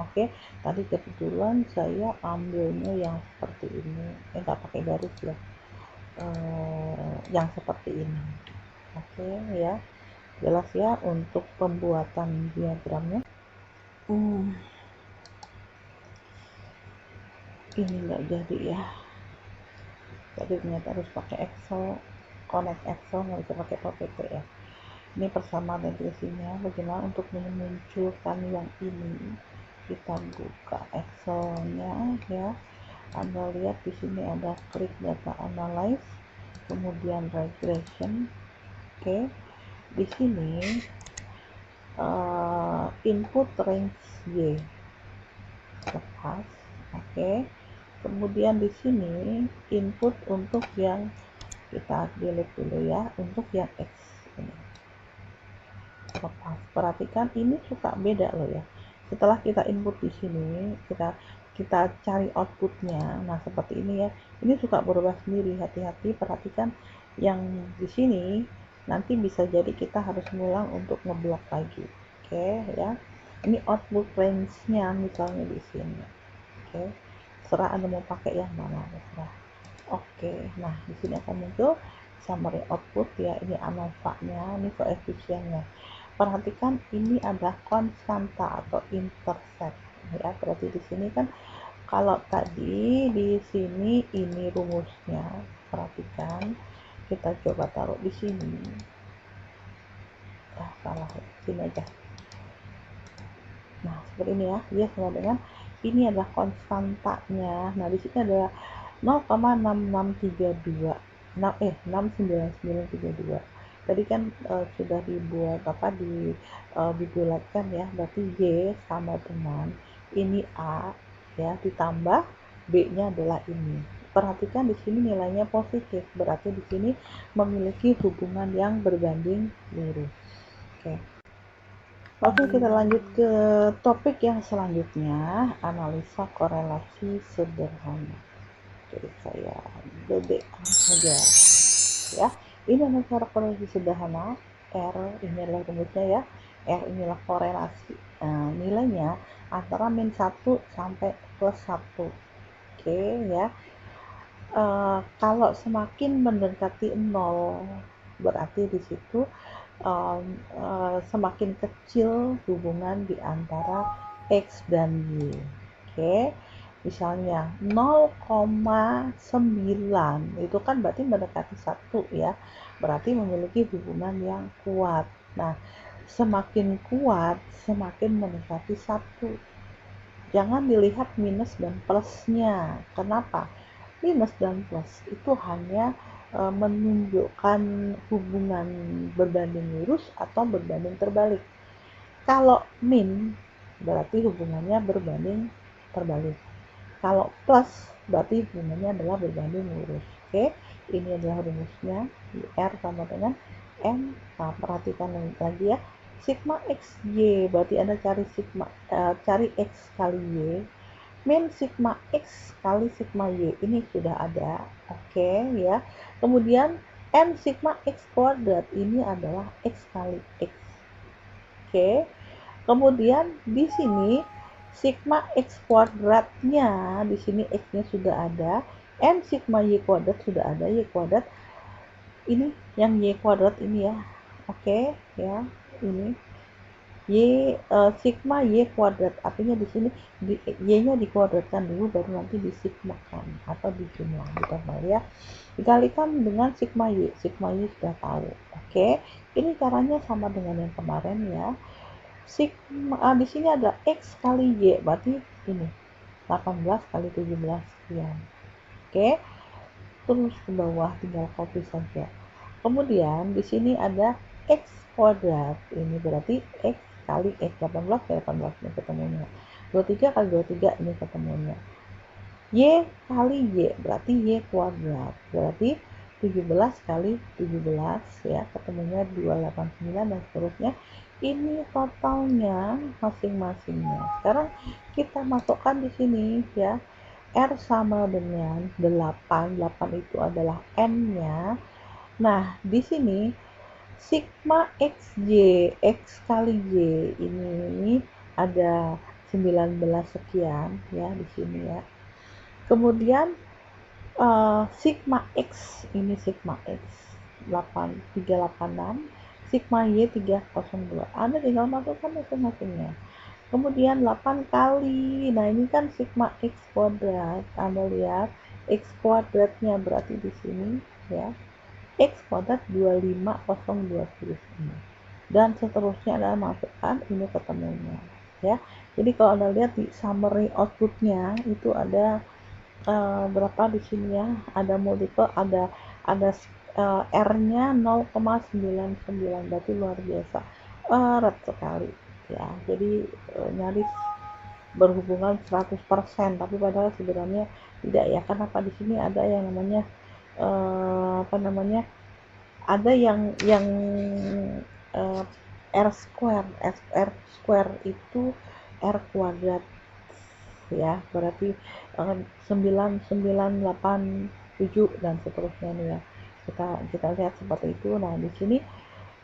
Speaker 1: Oke, tadi kebetulan saya ambilnya yang seperti ini. Nggak pakai garis ya. Yang seperti ini. Oke ya, jelas ya untuk pembuatan diagramnya. Ini nggak jadi ya. Jadi ternyata harus pakai Excel, connect Excel, nggak bisa pakai PPT ya. Ini persamaan regresinya. Bagaimana untuk memunculkan yang ini? Kita buka Excel-nya ya. Anda lihat di sini ada klik data analyze, kemudian regression. Oke, di sini input range Y lepas. Oke, kemudian di sini input untuk yang kita delete dulu ya, untuk yang X ini lepas. Perhatikan ini suka beda loh ya. Setelah kita input di sini, kita cari outputnya. Nah seperti ini ya. Ini suka berubah sendiri. Hati-hati, perhatikan yang di sini. Nanti bisa jadi kita harus ngulang untuk ngeblok lagi. Oke ya. Ini output range-nya misalnya di sini. Oke. Serah Anda mau pakai yang mana, serah. Oke. Nah di sini akan muncul summary output ya. Ini ANOVA-nya, ini koefisiennya. Perhatikan ini adalah konstanta atau intercept ya. Berarti di sini kan kalau tadi di sini ini rumusnya, perhatikan kita coba taruh di sini. Salah, sini aja. Nah seperti ini ya, dia sama dengan ini adalah konstantanya. Nah di sini adalah 0,6632 69932. Tadi kan sudah dibuat dibulatkan ya, berarti Y sama dengan ini A ya, ditambah B-nya adalah ini. Perhatikan di sini nilainya positif, berarti di sini memiliki hubungan yang berbanding lurus. Oke, kita lanjut ke topik yang selanjutnya, analisa korelasi sederhana. Jadi saya gedekan saja ya. Ini adalah cara korelasi sederhana. R ini adalah rumusnya ya. R inilah korelasi. Nah, nilainya antara min 1 sampai plus 1. Oke ya. Kalau semakin mendekati 0 berarti di situ semakin kecil hubungan di antara X dan Y. Oke, misalnya 0,9 itu kan berarti mendekati 1 ya, berarti memiliki hubungan yang kuat. Nah, semakin kuat semakin mendekati 1. Jangan dilihat minus dan plusnya. Kenapa? Minus dan plus itu hanya menunjukkan hubungan berbanding lurus atau berbanding terbalik. Kalau min berarti hubungannya berbanding terbalik. Kalau plus berarti hubungannya adalah berbanding lurus. Oke, ini adalah rumusnya. R sama dengan M. Nah, perhatikan lagi ya. Sigma XY berarti Anda cari cari X kali Y. Min sigma X kali sigma Y. Ini sudah ada. Oke, ya. Kemudian M sigma X kuadrat ini adalah X kali X. Oke. Kemudian di sini sigma X kuadratnya, di sini X-nya sudah ada, M sigma Y kuadrat sudah ada, Y kuadrat ini yang Y kuadrat ini ya. Oke, ya. Ini sigma Y kuadrat, artinya di sini Y-nya dikuadratkan dulu baru nanti disigmakan atau dijumlah ditambah ya. Dikalikan dengan sigma Y sudah tahu. Oke, ini caranya sama dengan yang kemarin ya. Sigma di sini ada X kali Y, berarti ini 18 kali 17 sekian. Oke, terus ke bawah tinggal copy saja. Kemudian di sini ada X kuadrat, ini berarti X kali X, 18 kali 18 ini ketemunya. 23 kali 23 ini ketemunya. Y kali Y berarti Y kuadrat, berarti 17 kali 17 ya, ketemunya 289 dan seterusnya. Ini totalnya masing-masingnya. Sekarang kita masukkan di sini ya. R sama dengan 8. 8 itu adalah N-nya. Nah, di sini sigma XY, X kali Y ini ada 19 sekian ya di sini ya. Kemudian sigma X, ini sigma X 386, sigma Y 302. Anda tinggal masukkan masing-masingnya. Kemudian 8 kali, nah ini kan sigma X kuadrat. Anda lihat X kuadratnya berarti di sini ya. X kuadrat 25020 ini. Dan seterusnya Anda masukkan, ini ketemunya ya. Jadi kalau Anda lihat di summary outputnya itu ada berapa di sini ya, ada multiple, ada R-nya 0,99, berarti luar biasa erat sekali ya. Jadi nyaris berhubungan 100%, tapi padahal sebenarnya tidak ya. Kenapa di sini ada yang namanya ada yang R square itu R kuadrat ya, berarti 9987 dan seterusnya nih ya. Kita lihat seperti itu. Nah, di sini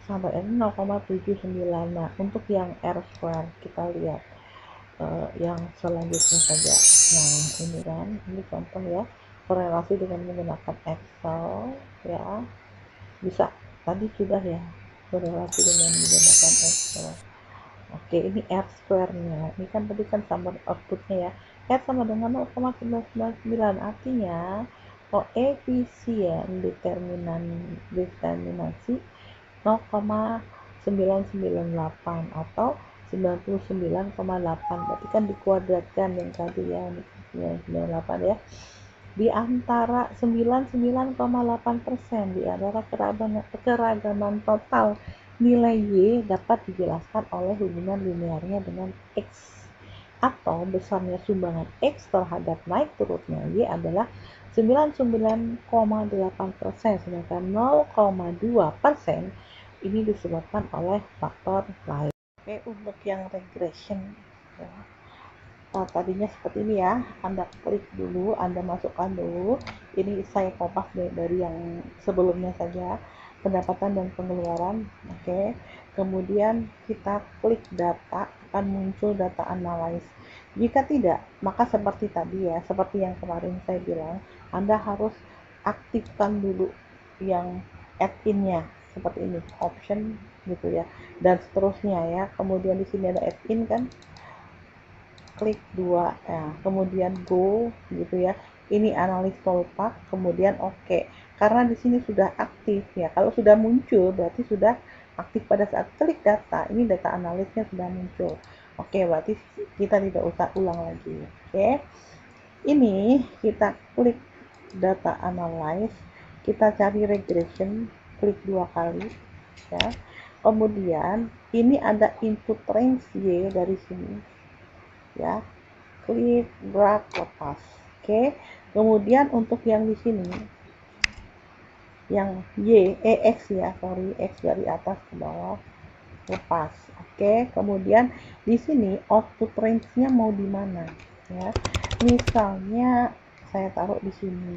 Speaker 1: sampai ini 0,79. Nah, untuk yang R square kita lihat yang selanjutnya saja. Nah, ini kan, ini contoh ya, korelasi dengan menggunakan Excel ya. Bisa, tadi sudah ya, korelasi dengan menggunakan Excel. Oke, ini R square-nya. Ini kan tadi kan sama outputnya ya. R sama dengan 0,999. Artinya, koefisien determinasi 0,998 atau 99,8. Berarti kan dikuadratkan yang tadi ya, 998 ya. Di antara 99,8% di antara keragaman total nilai Y dapat dijelaskan oleh hubungan linearnya dengan X, atau besarnya sumbangan X terhadap naik turunnya Y adalah 99,8%, sedangkan 0,2% ini disebabkan oleh faktor lain. Oke, untuk yang regression ya. Nah, tadinya seperti ini ya, Anda klik dulu, Anda masukkan dulu. Ini saya kopas dari yang sebelumnya saja, pendapatan dan pengeluaran. Oke. Kemudian kita klik data, akan muncul data analyze. Jika tidak, maka seperti tadi ya, seperti yang kemarin saya bilang, Anda harus aktifkan dulu yang add-in-nya seperti ini, option gitu ya, dan seterusnya ya. Kemudian di sini ada add-in kan, klik 2 ya, kemudian go gitu ya. Ini analis toolpath, kemudian oke. Karena di sini sudah aktif ya. Kalau sudah muncul berarti sudah aktif pada saat klik data. Ini data analisnya sudah muncul. Oke, berarti kita tidak usah ulang lagi. Oke. Ini kita klik data analyze, kita cari regression, klik 2 kali ya. Kemudian ini ada input range Y dari sini ya, klik drag lepas. Oke, kemudian untuk yang di sini yang X ya, sorry, X dari atas ke bawah lepas. Oke, kemudian di sini output range-nya mau di mana ya. Misalnya saya taruh di sini.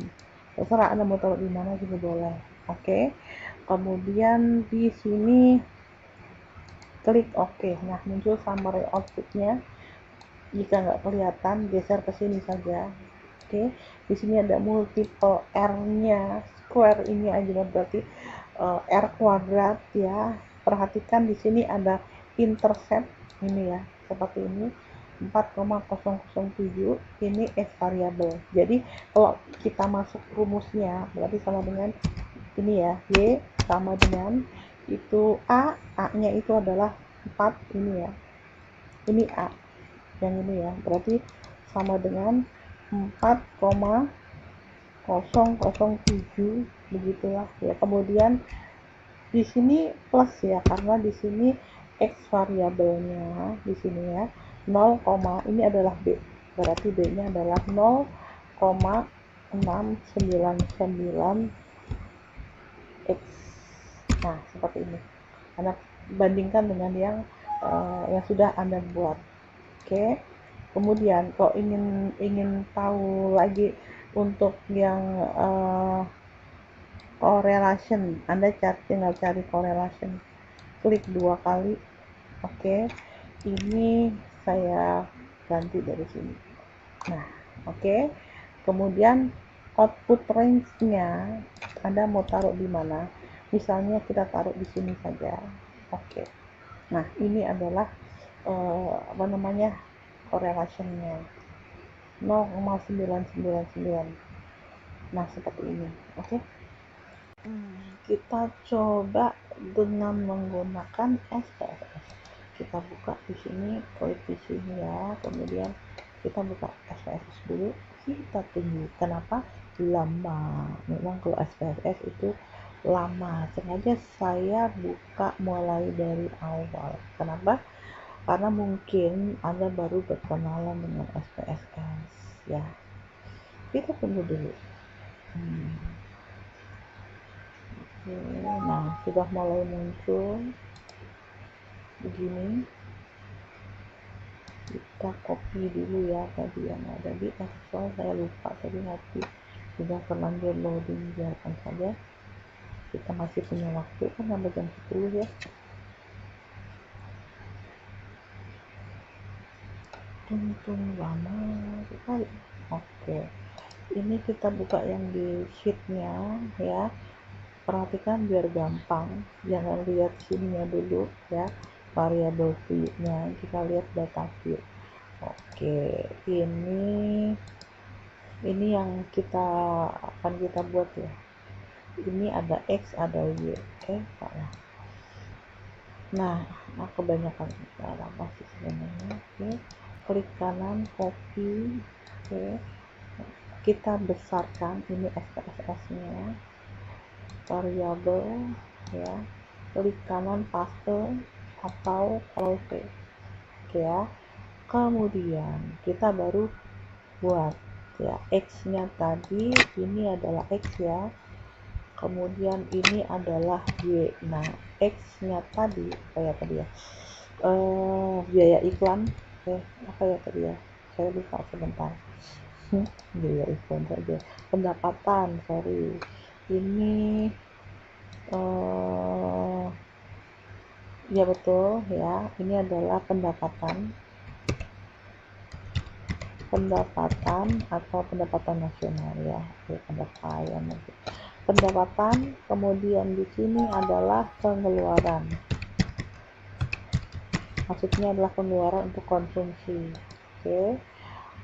Speaker 1: Terserah Anda mau taruh di mana juga boleh. Oke. Kemudian di sini klik OK. Nah, muncul summary outputnya. Jika nggak kelihatan, geser ke sini saja. Oke, di sini ada multiple R-nya, square ini aja berarti R kuadrat ya. Perhatikan di sini ada intercept ini ya, seperti ini 4,007, ini X variable. Jadi kalau kita masuk rumusnya berarti sama dengan ini ya, Y sama dengan itu A-nya itu adalah 4 ini ya. Ini A yang ini ya, berarti sama dengan 4,007 begitulah ya. Kemudian di sini plus ya, karena di sini X variabelnya di sini ya 0, ini adalah B, berarti B nya adalah 0,699 X. Nah, seperti ini. Anda bandingkan dengan yang sudah Anda buat. Oke. Kemudian kalau ingin tahu lagi untuk yang correlation, Anda tinggal cari correlation. Klik 2 kali. Oke. Ini saya ganti dari sini. Nah, oke. Kemudian output range-nya Anda mau taruh di mana? Misalnya kita taruh di sini saja. Oke. Nah, ini adalah apa namanya? Correlation-nya 0,999. Nah, seperti ini. Oke. Kita coba dengan menggunakan SPSS. Kita buka di sini, klik di sini ya. Kemudian kita buka SPSS dulu. Kita tunggu. Kenapa? Lama. Memang kalau SPSS itu lama. Sengaja saya buka mulai dari awal. Kenapa? Karena mungkin Anda baru berkenalan dengan SPSS ya. Kita tunggu dulu. Nah, sudah mulai muncul begini. Kita copy dulu ya tadi yang ada di Excel. Saya lupa tadi ngopi. Sudah terlanjur loading, biarkan saja. Kita masih punya waktu kan sampai jam 10 ya. Tunggu lama sekali. Oke. Ini kita buka yang di sheetnya ya. Perhatikan biar gampang, jangan lihat sininya dulu ya, variable view-nya, kita lihat data view. Oke, ini yang akan kita buat ya. Ini ada X, ada Y. Salah. Nah, kebanyakan salah pasti sebenarnya. Oke, klik kanan, copy. Oke, kita besarkan ini SPSS-nya. Variabel ya, klik kanan paste atau Ctrl+V. Oke ya, kemudian kita baru buat ya X nya tadi, ini adalah X ya, kemudian ini adalah Y. Nah, X nya tadi apa ya tadi ya, biaya iklan, apa ya tadi ya, saya lupa sebentar. Biaya iklan saja, pendapatan, sorry, ini ya betul ya, ini adalah pendapatan atau pendapatan nasional ya, pendapatan. Kemudian di sini adalah pengeluaran, maksudnya adalah pengeluaran untuk konsumsi. Oke,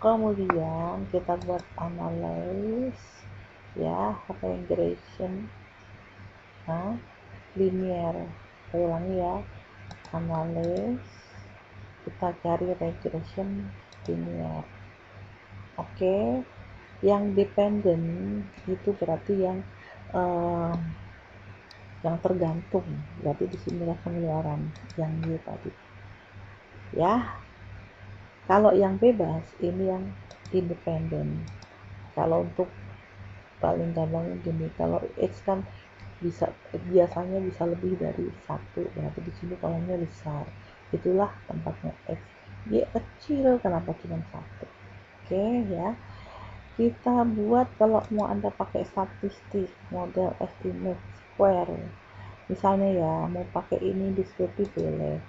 Speaker 1: kemudian kita buat analyze ya, regression, linear. Saya ulangi ya, analyze, kita cari regression linear. Oke, yang dependen itu berarti yang tergantung, berarti di sini adalah pengeluaran yang Y tadi ya. Kalau yang bebas ini yang independen. Kalau untuk paling gampangnya gini, kalau X kan bisa biasanya bisa lebih dari satu, berarti di sini kolomnya besar, itulah tempatnya X. Y kecil, kenapa cuma satu? Oke ya, kita buat kalau mau Anda pakai statistik model estimate square, misalnya ya mau pakai ini deskriptif boleh,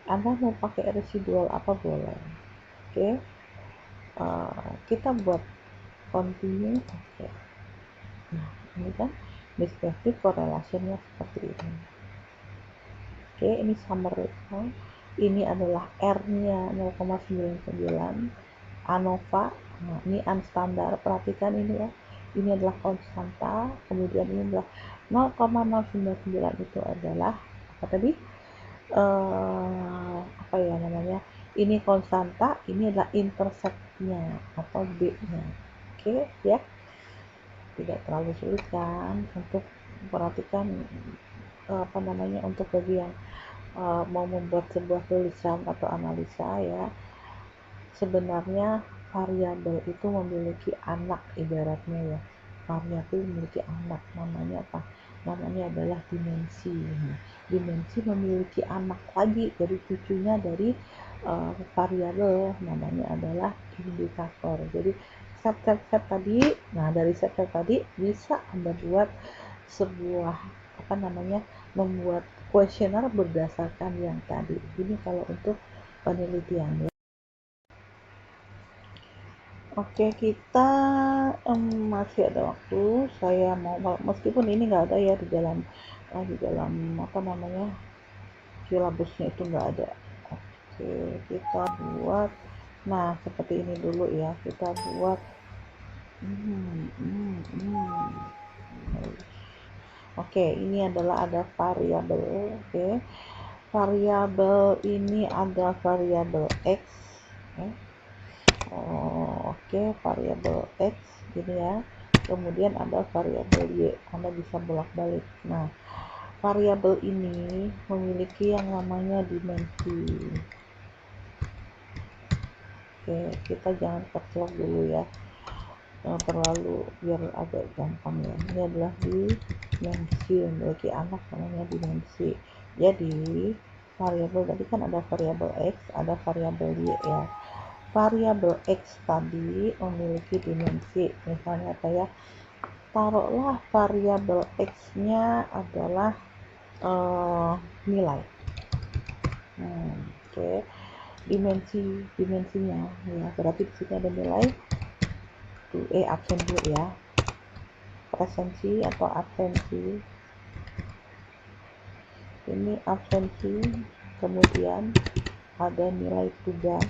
Speaker 1: Anda mau pakai residual apa boleh. Oke, kita buat continue. Oke, nah ini kan deskriptif correlationnya seperti ini. Oke, ini summary. Ini adalah R-nya 0,99, ANOVA. Nah, ini unstandard. Perhatikan ini ya. Ini adalah konstanta, kemudian ini adalah 0,099 itu adalah apa tadi? Apa ya namanya? Ini konstanta, ini adalah interceptnya atau B-nya. Oke, ya. Tidak terlalu sulit kan untuk perhatikan apa namanya, untuk bagi yang mau membuat sebuah tulisan atau analisa ya, sebenarnya variabel itu memiliki anak, ibaratnya ya, variabel memiliki anak, namanya apa? Namanya adalah dimensi. Nah, dimensi memiliki anak lagi, dari cucunya dari variabel, namanya adalah indikator. Jadi set tadi, nah dari set tadi bisa Anda buat sebuah apa namanya, membuat kuesioner berdasarkan yang tadi. Ini kalau untuk penelitian ya. Oke, kita masih ada waktu. Saya mau, meskipun ini nggak ada ya di dalam apa namanya, silabusnya itu nggak ada. Oke, kita buat. Nah, seperti ini dulu ya. Kita buat. Hmm, hmm, hmm. Oke, ini adalah ada variabel. Oke, variabel ini ada variabel x. Oke, variabel x gini ya. Kemudian ada variabel y. Anda bisa bolak-balik. Nah, variabel ini memiliki yang namanya dimensi. Oke, kita jangan kecelok dulu ya. Terlalu biar agak gampang ya. Ini adalah dimensi, memiliki anak namanya dimensi. Jadi variabel tadi kan ada variabel x, ada variabel y ya. Variabel x tadi memiliki dimensi. Misalnya apa ya? Taruhlah variabel x-nya adalah nilai. Oke. Dimensinya ya, berarti di sini ada nilai absen dulu ya, presensi atau absensi, ini absensi, kemudian ada nilai tugas.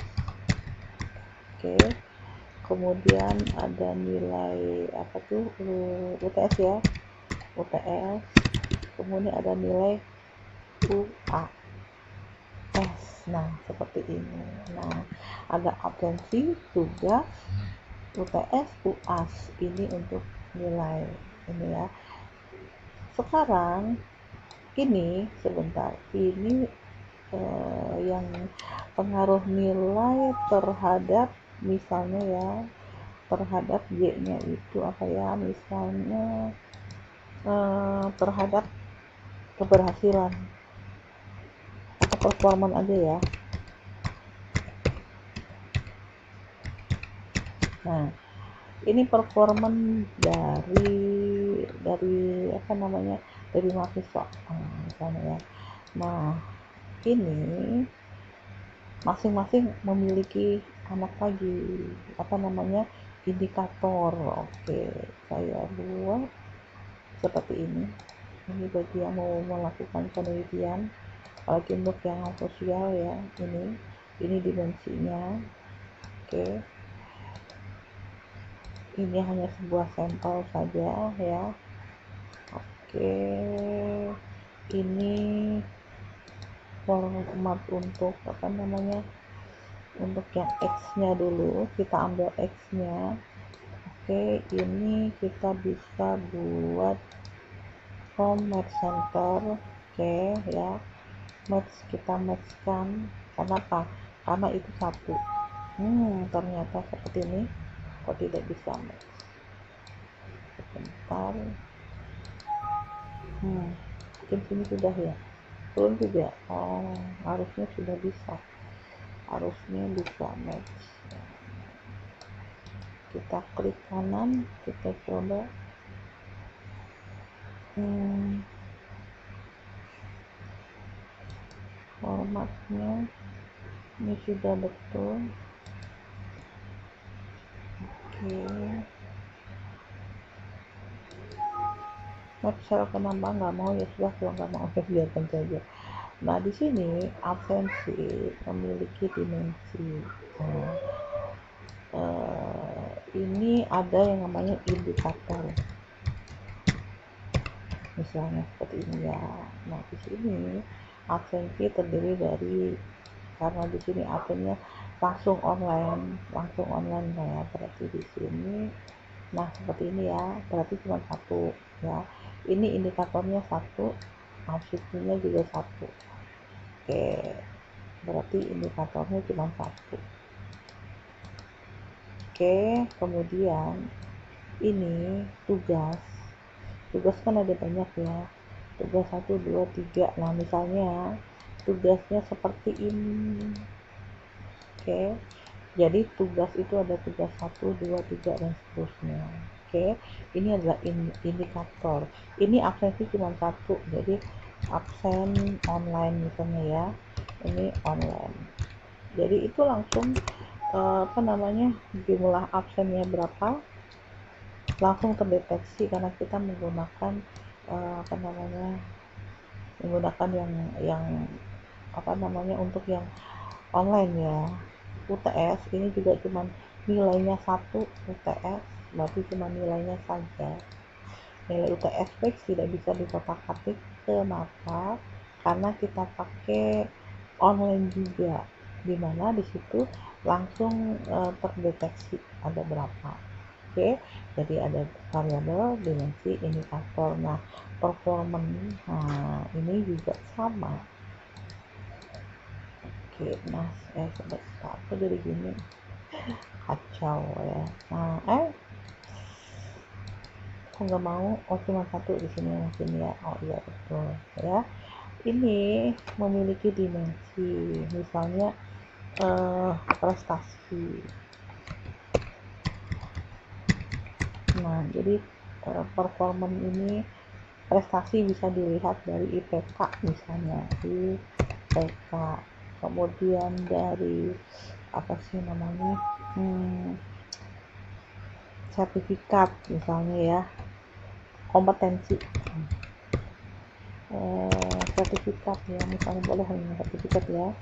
Speaker 1: Oke, kemudian ada nilai apa tuh, UTS ya, UTS, kemudian ada nilai UAS. Nah, seperti ini. Nah, ada absensi, tugas, UTS, UAS. Ini untuk nilai ini ya. Sekarang ini sebentar, ini yang pengaruh nilai terhadap, misalnya ya, terhadap Y-nya itu apa ya, misalnya terhadap keberhasilan atau performan aja ya. Nah, ini performan dari apa namanya, dari mahasiswa misalnya ya. Nah, ini masing-masing memiliki anak lagi, apa namanya, indikator. Oke, saya buat seperti ini bagi yang mau melakukan penelitian, apalagi untuk yang sosial ya. Ini dimensinya. Oke, ini hanya sebuah sampel saja ya. Oke, ini format untuk apa namanya, untuk yang X-nya dulu, kita ambil X-nya. Oke, ini kita bisa buat from match center. Oke ya, kita matchkan. Kenapa? karena itu satu. Ternyata seperti ini. Kok tidak bisa match? Sebentar. Mungkin sini sudah ya, belum juga. Oh, harusnya sudah bisa, harusnya bisa match. Kita klik kanan, kita coba. Formatnya ini sudah betul. Oke, match sel kenapa nggak mau? Ya sudah, kalau nggak mau ya biarkan saja. Nah, di sini absensi memiliki dimensi. Nah, ini ada yang namanya indikator, misalnya seperti ini ya. Nah, di sini absensi terdiri dari, karena di sini absennya langsung online ya, berarti di sini, nah seperti ini ya, berarti cuma satu ya. Ini indikatornya satu, absensinya juga satu. Oke, berarti indikatornya cuma satu. Oke, kemudian ini tugas kan ada banyak ya, tugas 1, 2, 3. Nah, misalnya tugasnya seperti ini. Oke, jadi tugas itu ada tugas 1, 2, 3 dan seterusnya. Oke, ini adalah indikator. Ini absensi cuma satu, jadi absen online misalnya ya, ini online. Jadi itu langsung jumlah absennya berapa langsung terdeteksi, karena kita menggunakan menggunakan yang untuk yang online ya. UTS ini juga cuma nilainya satu, UTS berarti cuma nilainya saja. Nilai UTS fix tidak bisa dikotak-atik. Kenapa? Karena kita pakai online juga, dimana di situ langsung terdeteksi ada berapa. Oke, jadi ada variabel, dimensi, indikator. Nah, performance, ini juga sama. Oke, nah sebentar, aku jadi gini kacau ya. Nah, aku nggak mau. Oh, cuma satu di sini mungkin ya. Oh iya, betul ya. Ini memiliki dimensi, misalnya prestasi. Nah, jadi performance ini, prestasi bisa dilihat dari IPK, misalnya IPK, kemudian dari sertifikat misalnya ya, kompetensi, sertifikat ya, misalnya boleh hanya sertifikat ya.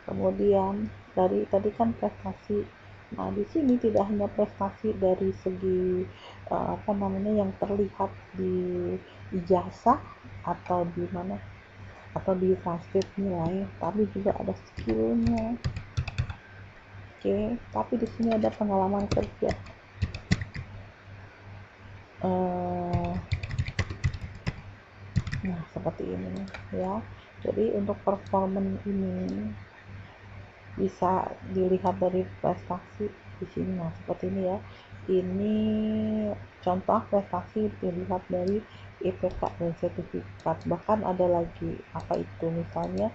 Speaker 1: Kemudian dari tadi kan prestasi. Nah, di sini tidak hanya prestasi dari segi yang terlihat di ijazah atau di mana, atau di transkrip nilai, tapi juga ada skillnya. Oke, tapi di sini ada pengalaman kerja. Nah, seperti ini ya. Jadi untuk performance ini bisa dilihat dari prestasi di sini. Nah, seperti ini ya. Ini contoh prestasi dilihat dari IPK dan sertifikat. Bahkan ada lagi apa itu, misalnya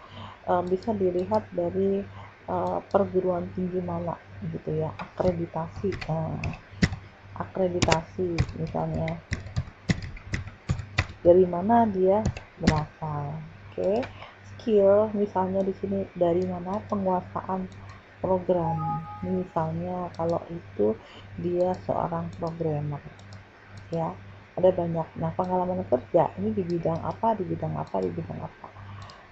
Speaker 1: bisa dilihat dari perguruan tinggi mana gitu ya, akreditasi. Akreditasi misalnya dari mana dia berasal. Oke, skill misalnya di sini dari mana, penguasaan program, misalnya kalau itu dia seorang programmer ya, ada banyak. Nah, pengalaman kerja ini di bidang apa, di bidang apa, di bidang apa.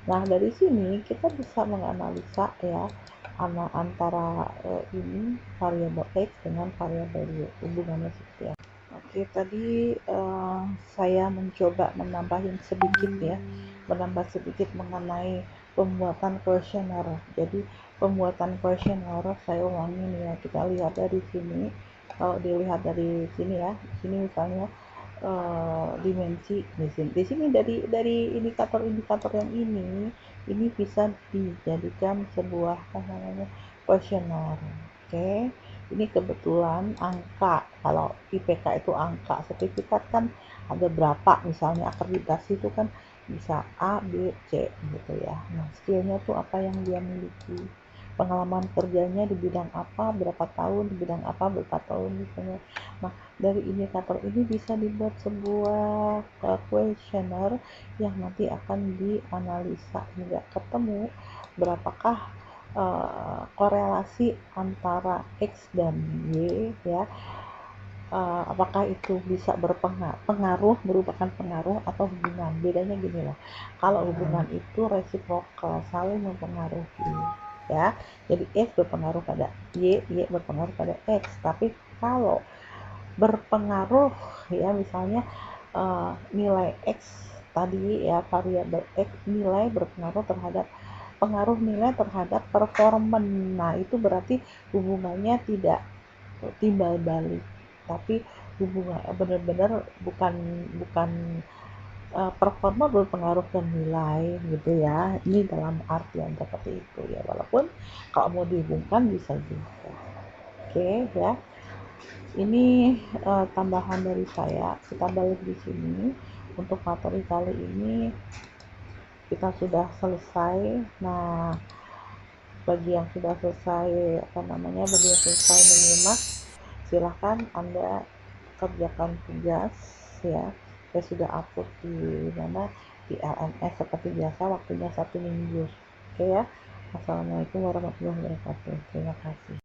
Speaker 1: Nah, dari sini kita bisa menganalisa ya antara ini variabel X dengan variabel Y, hubungannya seperti apa. Oke, tadi saya mencoba menambah sedikit mengenai pembuatan kuesioner. Jadi pembuatan kuesioner saya ulangin ya. Kita lihat dari sini. Kalau dilihat dari sini ya, di sini misalnya dimensi di sini dari indikator-indikator yang ini ini bisa dijadikan sebuah apa namanya kuesioner. Oke, ini kebetulan angka, kalau IPK itu angka, sertifikat kan ada berapa, misalnya akreditasi itu kan bisa A, B, C gitu ya. Nah, skillnya tuh apa yang dia miliki, pengalaman kerjanya di bidang apa, berapa tahun, di bidang apa, berapa tahun misalnya. Nah, dari indikator ini bisa dibuat sebuah kuesioner yang nanti akan dianalisa hingga ketemu berapakah korelasi antara X dan Y ya, apakah itu bisa berpengaruh, merupakan pengaruh atau hubungan. Bedanya gini loh, kalau hubungan itu reciprocal, saling mempengaruhi ya, jadi X berpengaruh pada Y, Y berpengaruh pada X. Tapi kalau berpengaruh ya, misalnya nilai X tadi ya, variabel X nilai berpengaruh terhadap nilai terhadap performan. Nah, itu berarti hubungannya tidak timbal balik, tapi hubungan benar-benar bukan bukan performa berpengaruh ke nilai gitu ya. Ini dalam artian seperti itu ya, walaupun kalau mau dihubungkan bisa juga. Oke ya. Ini tambahan dari saya. Kita balik di sini. Untuk materi kali ini kita sudah selesai. Nah, bagi yang sudah selesai bagi yang selesai menyimak, silahkan Anda kerjakan tugas ya. Saya sudah upload di mana, di LMS seperti biasa, waktunya 1 minggu. Oke ya. Assalamualaikum warahmatullahi wabarakatuh. Terima kasih.